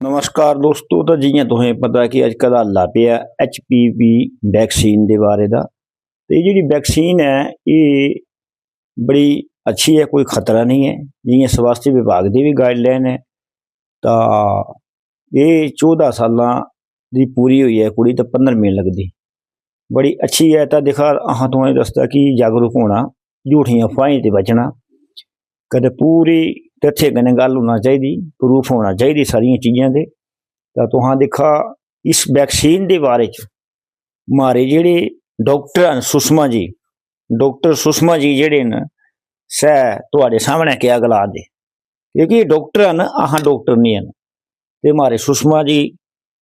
नमस्कार दोस्तों, तो जियां तुसें पता कि अजकल हल्ला पिया HPV वैक्सीन के बारे दा। तो ये जी वैक्सीन है ये बड़ी अच्छी है, कोई खतरा नहीं है। जियां स्वास्थ्य विभाग की भी गाइडलाइन है। तो ये 14 साल की पूरी हुई है कुड़ी, तो 15 महीने लगती, बड़ी अच्छी है। तो दिखा अह तुम्हें दसदा कि जागरूक होना, झूठियां अफवाहें से बचना, कदे पूरी तथ्य कन्नै गल होना चाहिए, प्रूफ होना चाहिए सारिया चीज़ों के। तो तुहां दिखा इस वैक्सीन के बारे मारे जेड़े डॉक्टर हैं सुषमा जी, डॉक्टर सुषमा जी जेड़े न सह तुहाडे सामने क्या गला दे, क्योंकि डॉक्टर हैं, अह डॉक्टर नहीं हैं। ते मारे सुषमा जी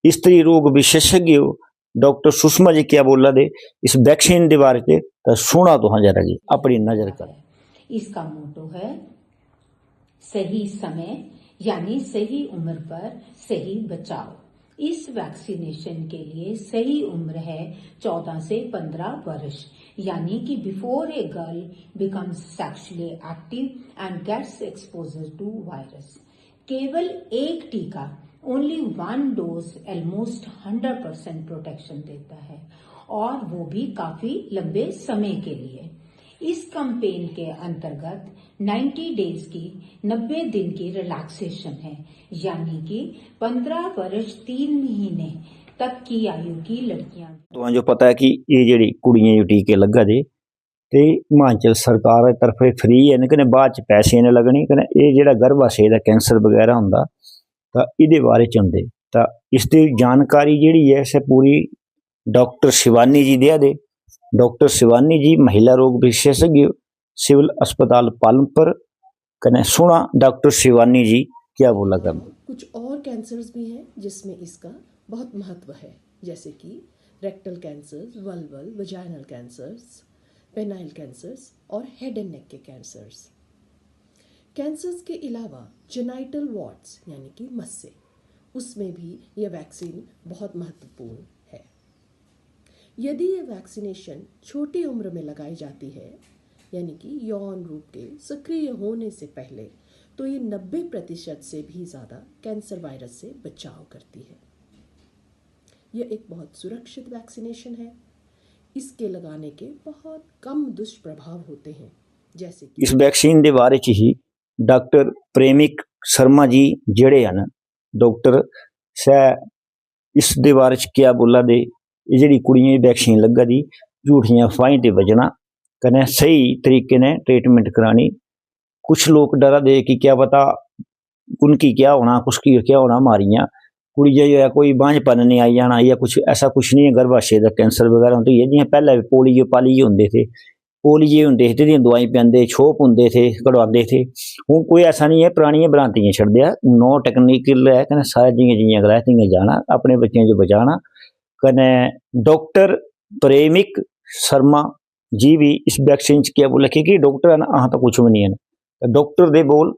स्त्री रोग विशेषज्ञ डॉक्टर सुषमा जी क्या बोला दे इस वैक्सीन के बारे में, तो सुना तुहां जरा जी अपनी नजर कर। इसका मोटो है सही समय यानी सही उम्र पर सही बचाव। इस वैक्सीनेशन के लिए सही उम्र है 14 से 15 वर्ष, यानी कि before a girl becomes sexually active and gets exposure to virus. केवल एक टीका, only one dose almost 100% protection देता है, और वो भी काफी लंबे समय के लिए। इस कैंपेन के अंतर्गत 90 डेज की 90 दिन की रिलैक्सेशन है, यानी कि 15 वर्ष 3 महीने तक की आयु की लड़कियां। तो जो पता है कि ये जी कुड़ियां जो टीके लगा दे तो हिमाचल सरकार की तरफ फ्री है, कने बाद पैसे ने लगने, कने ये जो गर्भाशय का कैंसर वगैरह होंगे तो ये बारे चंदे। तो इसकी जानकारी जी है इसे पूरी डॉक्टर शिवानी जी दिया दे। डॉक्टर शिवानी जी महिला रोग विशेषज्ञ, सिविल अस्पताल पालमपुर। कने सुना डॉक्टर शिवानी जी क्या बोला कर। कुछ और कैंसर्स भी हैं जिसमें इसका बहुत महत्व है, जैसे कि rectal cancers, vulval vaginal cancers, penile cancers और हेड एंड नेक के कैंसर्स। कैंसर्स के अलावा जेनाइटल वार्ड्स यानी कि मस्से, उसमें भी यह वैक्सीन बहुत महत्वपूर्ण है। यदि ये वैक्सीनेशन छोटी उम्र में लगाई जाती है, यानी कि यौन रूप के सक्रिय होने से पहले, तो ये 90% से भी ज़्यादा कैंसर वायरस से बचाव करती है। यह एक बहुत सुरक्षित वैक्सीनेशन है। इसके लगाने के बहुत कम दुष्प्रभाव होते हैं, जैसे कि इस वैक्सीन के बारे च ही डॉक्टर प्रेमिक शर्मा जी जेड़े हैं डॉक्टर सह इस दे बारे च क्या बोला दे। ये जी कुड़ियां वैक्सीन लगा दी, झूठियां अफवाहें से बचना, कने सही तरीके ने ट्रीटमेंट करानी। कुछ लोग डरा दे कि क्या पता उनकी क्या होना, कुछ की क्या होना, मारियां कुड़ियां जो है कोई बांझपन नहीं आई जाना, या कुछ ऐसा कुछ नहीं है। गर्भाशय का कैंसर वगैरह होती है, जियां पहले पोलियो पालियो होंगे थे, पोलियो होंगे थे, दवाई पिंदे, छोप होंगे थे, कढ़वाते थे। हूँ कोई ऐसा नहीं है, पुरानियां भ्रांतियां छड़ दिया, नो टेक्निकल है, कने सारे जियां जियां गलाया तियां जाना, अपने बच्चों जो बचाना। कने डॉक्टर प्रेमिक शर्मा जी भी इस वैक्सीन क्या बोले, क्योंकि डॉक्टर है ना, अह तो कुछ भी नहीं है। डॉक्टर दे बोल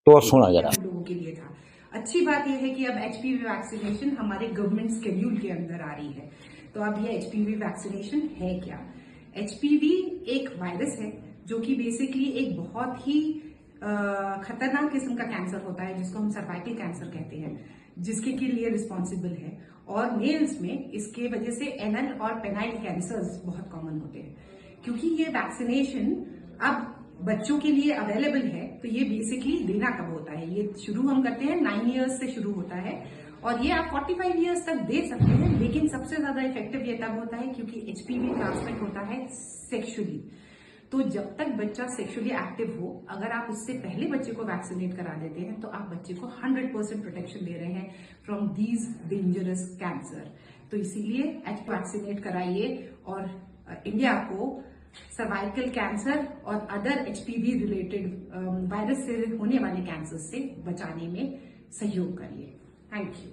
तो सुना जरा। लोगों के लिए था। अच्छी बात यह है कि अब HPV वैक्सीनेशन हमारे गवर्नमेंट शेड्यूल के अंदर आ रही है। तो अब ये HPV वैक्सीनेशन है क्या? HPV एक वायरस है जो कि बेसिकली एक बहुत ही खतरनाक किस्म का कैंसर होता है, जिसको हम सर्वाइकल कैंसर कहते हैं, जिसके के लिए रिस्पॉन्सिबल है। और मेल्स में इसके वजह से एनल और पेनाइल कैंसर्स बहुत कॉमन होते हैं। क्योंकि ये वैक्सीनेशन अब बच्चों के लिए अवेलेबल है, तो ये बेसिकली देना कब होता है? ये शुरू हम करते हैं 9 इयर्स से शुरू होता है, और ये आप 45 इयर्स तक दे सकते हैं। लेकिन सबसे ज्यादा इफेक्टिव ये तब होता है क्योंकि HPV ट्रांसमिट होता है सेक्सुअली। तो जब तक बच्चा सेक्सुअली एक्टिव हो, अगर आप उससे पहले बच्चे को वैक्सीनेट करा देते हैं, तो आप बच्चे को 100% प्रोटेक्शन दे रहे हैं फ्रॉम दीज डेंजरस कैंसर। तो इसीलिए वैक्सीनेट कराइए और इंडिया को सर्वाइकल कैंसर और अदर HPV रिलेटेड वायरस से होने वाले कैंसर से बचाने में सहयोग करिए। Thank you.